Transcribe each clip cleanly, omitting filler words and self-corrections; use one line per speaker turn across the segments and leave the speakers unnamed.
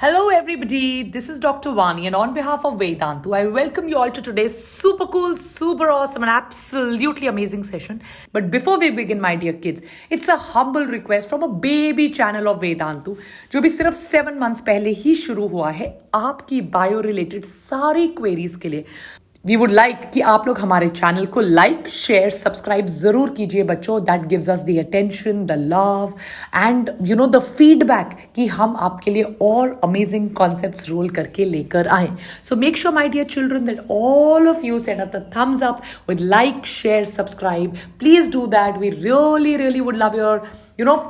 Hello, everybody. This is Dr. Vani, and on behalf of Vedantu, I welcome you all to today's super cool, super awesome, and absolutely amazing session. But before we begin, my dear kids, it's a humble request from a baby channel of Vedantu, जो भी सिर्फ 7 months पहले ही शुरू हुआ है आपकी bio related सारी queries के लिए. वी वुड लाइक कि आप लोग हमारे चैनल को लाइक शेयर सब्सक्राइब जरूर कीजिए बच्चों. That gives us the attention, the love and you know the feedback कि हम आपके लिए और अमेजिंग कॉन्सेप्ट्स रोल करके लेकर आए. So make sure my dear children that all of you send up the thumbs up with like share subscribe. Please do that. We really would love your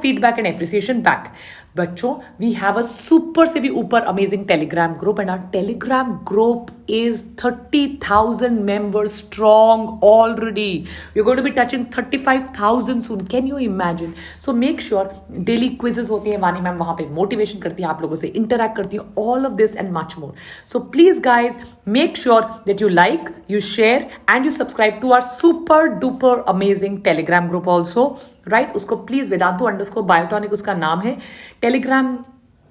feedback and appreciation back. बच्चों, we have a super से भी ऊपर amazing Telegram group and our Telegram group is 30,000 members strong already. We're going to be touching 35,000 soon. Can you imagine? So make sure daily quizzes होती है, वानी ma'am वहाँ पे motivation करती है, आप लोगों से इंटरैक्ट करती है, all of this and much more. So please guys, make sure that you like, you share and you subscribe to our super duper amazing telegram group also. Right? उसको प्लीज Vedantu_Biotonic उसका नाम है. Telegram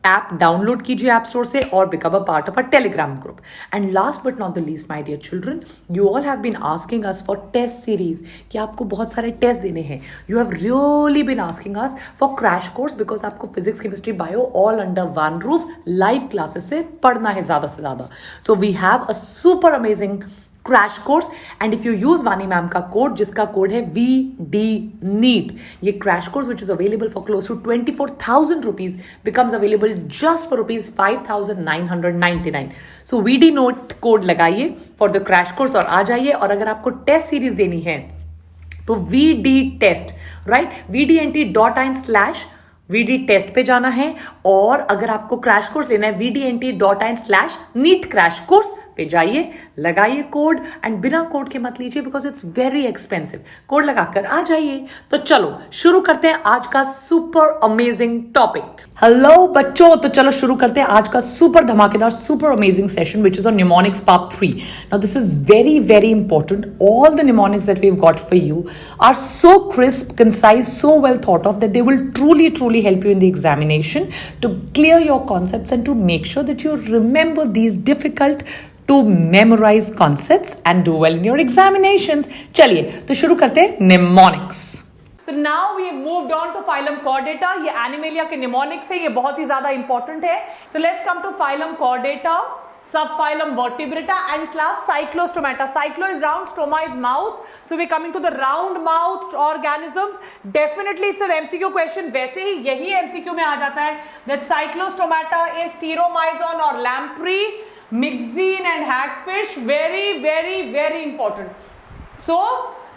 app download कीजिए app store से और become a part of a Telegram group. And last but not the least my dear children, you all have been asking us for test series कि आपको बहुत सारे टेस्ट देने हैं. You have really been asking us for crash course because आपको physics chemistry bio all under one roof live classes से पढ़ना है ज्यादा से ज्यादा. So we have a super amazing crash course and if you use Vani ma'am का code जिसका code है VD ये crash course which is available for close to 24,000 rupees becomes available just for ₹5,999. So VD code लगाइए for the crash course और आ जाइए. और अगर आपको टेस्ट सीरीज देनी है तो VD test right VDNT.in/VD test पे जाना है. और अगर आपको क्रैश कोर्स लेना है VDNT.in/NEET क्रैश कोर्स पे जाइए, लगाइए कोड एंड बिना कोड के मत लीजिए because it's very expensive. Code लगाकर आ जाइए. तो चलो शुरू करते हैं आज का सुपर अमेजिंग टॉपिक. हेलो बच्चों, तो चलो शुरू करते हैं आज का सुपर धमाकेदार super amazing session which is on mnemonics part 3. Now this is very important. All the mnemonics that we have got for you are so crisp, concise, so well thought of that they will truly help you in the examination to clear your concepts and to make sure that you remember these difficult to memorize concepts and do well in your examinations. चलिए तो शुरू करते हैं mnemonics. So now we have moved on to phylum Chordata. ये Animalia के mnemonics है, ये बहुत ही ज्यादा important है. So let's come to phylum Chordata, subphylum Vertebrata and class Cyclostomata. Cyclo is round, stoma is mouth. So we're coming to the round mouthed organisms. Definitely it's an MCQ question. वैसे ही यही MCQ में आ जाता है that Cyclostomata is Pteromyzon or lamprey, myxine and hagfish. Very important. So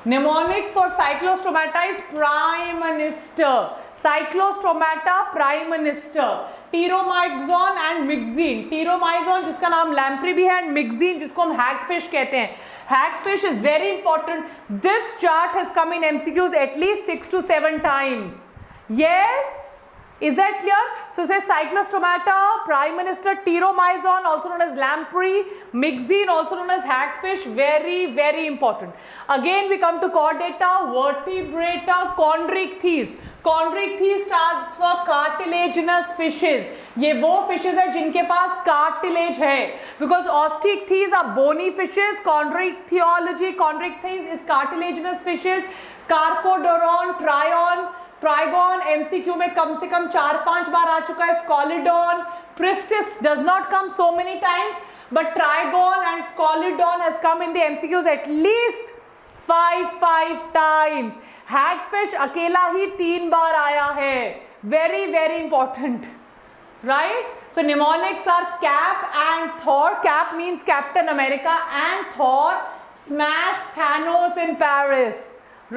mnemonic for Cyclostomata is prime minister. Cyclostomata prime minister. Pteromyzon and myxine. Pteromyzon जिसका नाम lamprey भी है and myxine जिसको हम hagfish कहते हैं. Hagfish is very important. This chart has come in MCQs at least 6 to 7 times. Yes? Is that clear? So say Cyclostomata, prime minister, Pteromyzon also known as lamprey, myxine also known as hagfish. Very important. Again we come to Chordata, Vertebrata, Chondrichthyes. Chondrichthyes stands for cartilaginous fishes. ये वो fishes है जिनके पास cartilage है. Because Osteichthyes are bony fishes. Chondrichthyes is cartilaginous fishes. Carcharodon, Trigon MCQ में कम से कम 4-5 बार आ चुका है. Scalidon, Pristis does not come so many times, but Trigon and Scalidon has come in the MCQs at least 5 times. Hagfish अकेला ही 3 बार आया है. Very important, right? So mnemonics are Cap and Thor. Cap means Captain America and Thor smashed Thanos in Paris,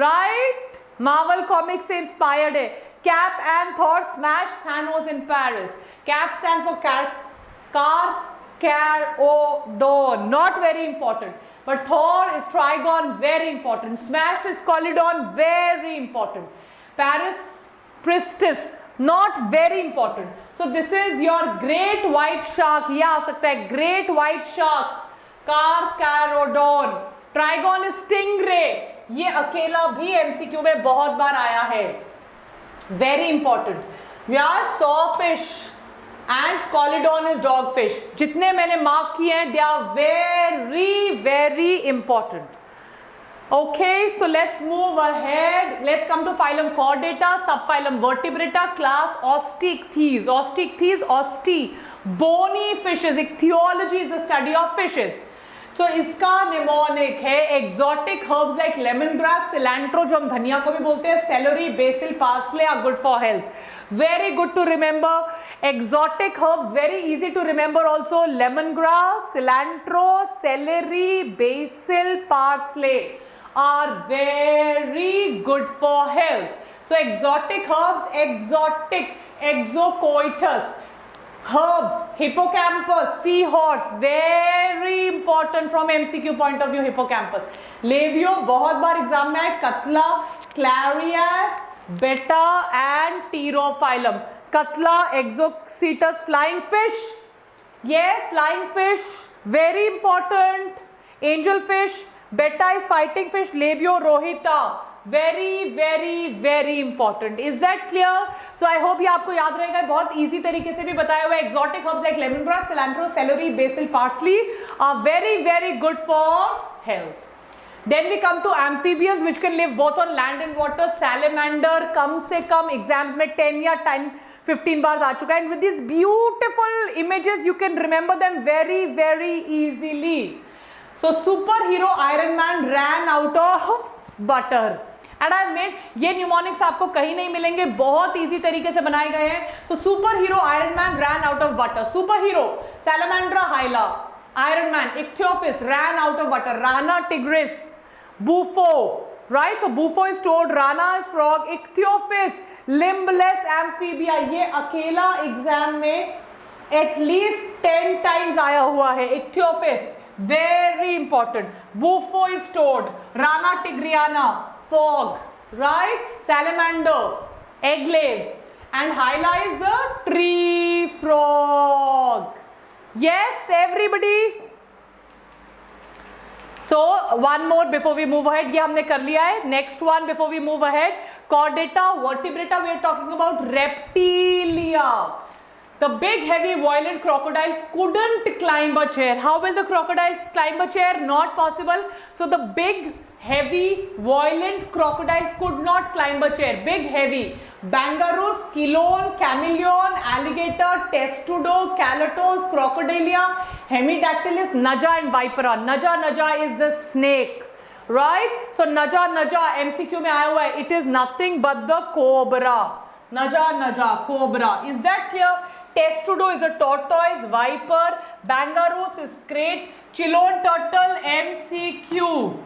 right? Marvel Comics से inspired है. Cap and Thor smashed Thanos in Paris. Cap stands for Carcharodon, not very important. But Thor is Trigon, very important. Smashed is Scalidon, very important. Paris, Pristis, not very important. So this is your great white shark. ये आ सकता है great white shark, Carcharodon. Trigon is stingray. ये अकेला भी MCQ में बहुत बार आया है. Very important. We are sawfish and scoliodon is dog fish. जितने मैंने मार्क किए हैं, they are very very important. Okay, so let's move ahead. Let's come to phylum Chordata, subphylum Vertebrata, class Osteichthyes. Osteichthyes, osti, bony fishes. Ichthyology is the study of fishes. So इसका mnemonic है exotic herbs like lemongrass, cilantro, जो हम धनिया को भी बोलते हैं, celery, basil, parsley are good for health. Very good to remember. Exotic herbs, very easy to remember also. Lemongrass, cilantro, celery, basil, parsley are very good for health. So exotic herbs, exotic, exocoitus, herbs, hippocampus, seahorse, very important from MCQ point of view. Hippocampus, labio बहुत बार exam में आए, कतला, clarias, beta and pterophyllum. Katla, Exocetus, flying fish. Yes, flying fish, very important. Angelfish. Beta is fighting fish. Labio rohita, very very very important. Is that clear? So I hope ये आपको याद रहेगा. बहुत easy तरीके से भी बताया हुआ है. Exotic herbs like lemongrass, cilantro, celery, basil, parsley are very very good for health. Then we come to amphibians which can live both on land and water. Salamander कम से कम एग्जाम्स में 10 या 15 बार आ चुका है. And with these beautiful images you can remember them very very easily. So superhero Iron Man ran out of butter. And I made ये mnemonics आपको कहीं नहीं मिलेंगे, बहुत इजी तरीके से बनाए गए हैं. So superhero Iron Man ran out of butter. Superhero Salamandra hyla, Iron Man Ichthyophis ran out of butter. Rana tigris, Bufo, right? So Bufo is toad, Rana is frog, Ichthyophis limbless amphibia. ये अकेला exam में at least 10 times आया हुआ है. Ichthyophis very important. Bufo is toad, Rana tigriana frog, right? Salamander eggless, and hyla is the tree frog. Yes, everybody. So one more before we move ahead. ये हमने कर लिया है. Next one before we move ahead. Chordata, vertebrata. We are talking about reptilia. The big heavy violent crocodile couldn't climb a chair. How will the crocodile climb a chair? Not possible. So the big heavy violent crocodile could not climb a chair. Big heavy. Bangarus, Chilon, Chameleon, alligator, testudo, calatos, crocodilia, hemidactylus, naja and vipera. Naja is the snake, right? So naja MCQ में आया हुआ है. It is nothing but the cobra. Naja cobra. Is that clear? Testudo is a tortoise, viper. Bangarus is crate. Chilon turtle, MCQ.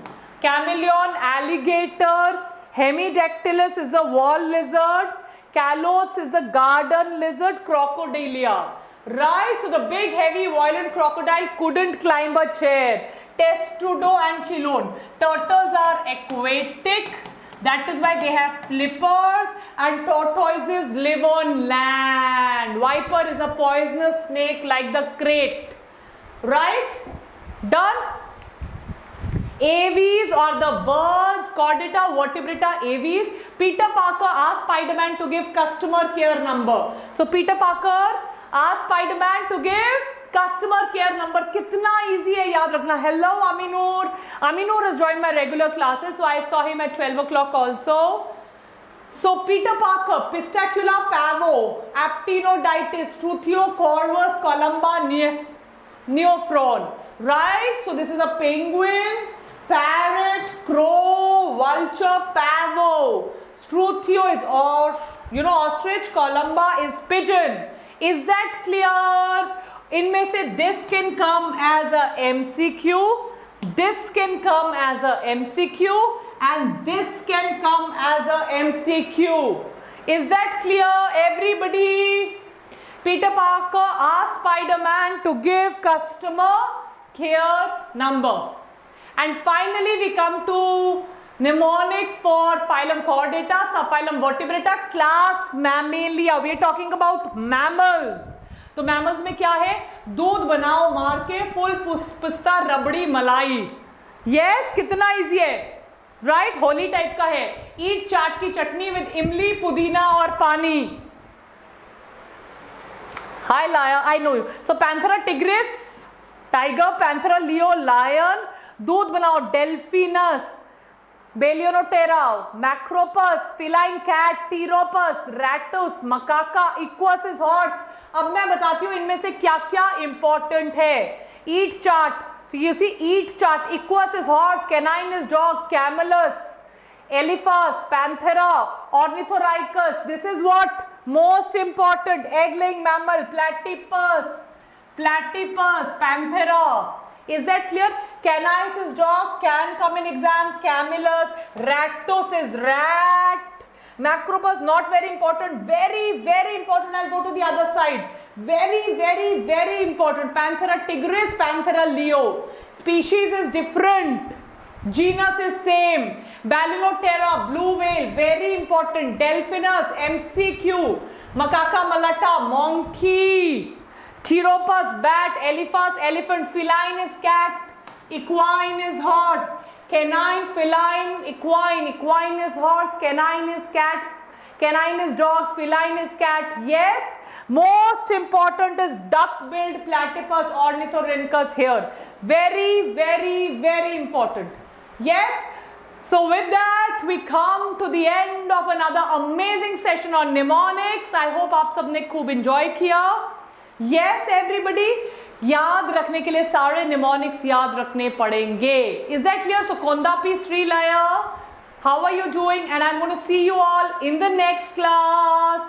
Chameleon, alligator. Hemidactylus is a wall lizard. Calots is the garden lizard. Crocodilia. Right? So the big heavy violent crocodile couldn't climb a chair. Testudo and Chilon. Turtles are aquatic. That is why they have flippers, and tortoises live on land. Viper is a poisonous snake like the crate. Right? Done? Aves are the birds. Chordata, vertebrata, aves. Peter Parker asked Spider-Man to give customer care number. So Peter Parker asked Spider-Man to give customer care number. कितना easy है याद रखना. Hello Aminur. Aminur has joined my regular classes, so I saw him at 12 o'clock also. So Peter Parker, Pistacula pavo, Aptenodytis, Struthiocorvus columba neophron. Right? So this is a penguin, parrot, crow, vulture, pavo. Struthio is ostrich, columba is pigeon. Is that clear? इनमें से this can come as a MCQ, this can come as a MCQ, and this can come as a MCQ. Is that clear, everybody? Peter Parker asked Spider-Man to give customer care number. And finally we come to mnemonic for phylum Chordata, subphylum Vertebrata, class Mammalia. We are talking about mammals. तो mammals में क्या है? दूध बनाओ मार के, full पिस्ता रबड़ी मलाई. यस, कितना इजी है, राइट? होली टाइप का है. ईट चाट की चटनी विद इमली, पुदीना और पानी. Hi, lion. I know you. So, Panthera tigris, tiger, Panthera leo, lion. दूध बनाओ, Delphinus, Balionoptera, Macropus, feline cat, Pteropus, Rattus, Macaca, Equus is horse. अब मैं बताती हूँ इनमें से क्या क्या इंपॉर्टेंट है. Eat chart. So you see, eat chart. Equus is horse, canine is dog, Camelus, Elephas, Panthera, Ornithorhynchus. This is what most important. Egg-laying mammal, Platypus, Panthera. Is that clear? Canis is dog, can come in exam. Camelus, Rattus is rat. Macropus not very important. Very, very important. I'll go to the other side. Very, very, very important. Panthera tigris, Panthera leo. Species is different. Genus is same. Balionoptera, blue whale, very important. Delphinus, MCQ. Macaca malata, monkey. Pteropus, bat. Elephas, elephant. Feline is cat. Equine is horse. Canine, feline, equine. Equine is horse. Canine is cat. Canine is dog. Feline is cat. Yes. Most important is duck-billed platypus, Ornithorhynchus here. Very, very, very important. Yes. So with that we come to the end of another amazing session on mnemonics. I hope आप सबने खूब enjoy किया. Yes everybody. याद रखने के लिए सारे mnemonics याद रखने पड़ेंगे. Is that clear? So Kondapi, Sri Laya, how are you doing? And I'm going to see you all in the next class.